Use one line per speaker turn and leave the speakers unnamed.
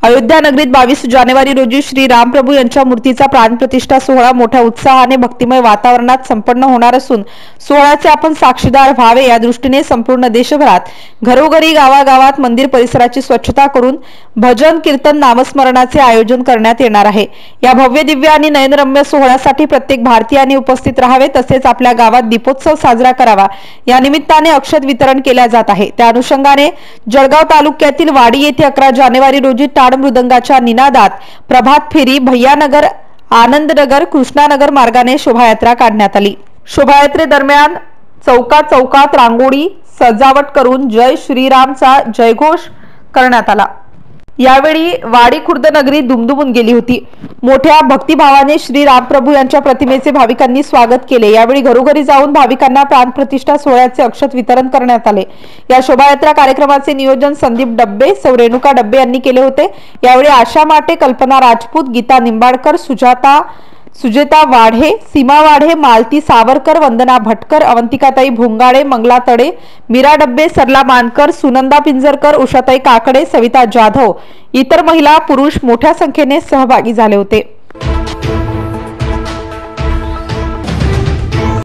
अयोध्या नगरीत 22 जानेवारी रोजी श्री रामप्रभू यांच्या मूर्तीचा प्राणप्रतिष्ठा सोहळा मोठ्या उत्साहाने भक्तिमय वातावरणात संपन्न होणार असून सोहळ्याचे आपण साक्षीदार व्हावे या दृष्टीने संपूर्ण देशभरात घरोघरी गावागावात मंदिर परिसराची स्वच्छता करून भजन कीर्तन नामस्मरणाचे आयोजन करण्यात येणार आहे। या भव्य दिव्य आणि नयनरम्य सोहळ्यासाठी प्रत्येक भारतीयांनी उपस्थित राहावे, तसेच आपल्या गावात दीपोत्सव साजरा करावा। या निमित्ताने अक्षत वितरण केले जात आहे। त्या अनुषंगाने जळगाव तालुक्यातील वाडी येथे 11 जानेवारी रोजी मृदंगाच्या निनादात प्रभात फेरी भैयानगर आनंदनगर कृष्णानगर मार्गाने शोभायात्रा काढण्यात आली। शोभायात्रेदरम्यान चौकात रांगोळी सजावट करून जय श्रीरामचा जयघोष करण्यात आला। यावेळी वाडी खुर्द नगरी दुमदुमून गेली होती। मोठ्या भक्तिभावाने श्री रामप्रभू यांच्या प्रतिमेचे भाविकांनी स्वागत केले। यावेळी घरोघरी जाऊन भाविकांना प्राणप्रतिष्ठा सोहळ्याचे अक्षत वितरण करण्यात आले। या शोभायात्रा कार्यक्रमाचे नियोजन संदीप डब्बे सौ रेणुका डब्बे यांनी केले होते। यावेळी आशा माटे, कल्पना राजपूत, गीता निंबाडकर, सुजेता वाढे, सीमा वाढे, मालती सावरकर, वंदना भटकर, अवंतिकाताई भोंगाडे, मंगला तडे, मीरा डब्बे, सरला मानकर, सुनंदा पिंजरकर, उषाताई काकडे, सविता जाधव, इतर महिला पुरुष मोठ्या संख्येने सहभागी झाले होते।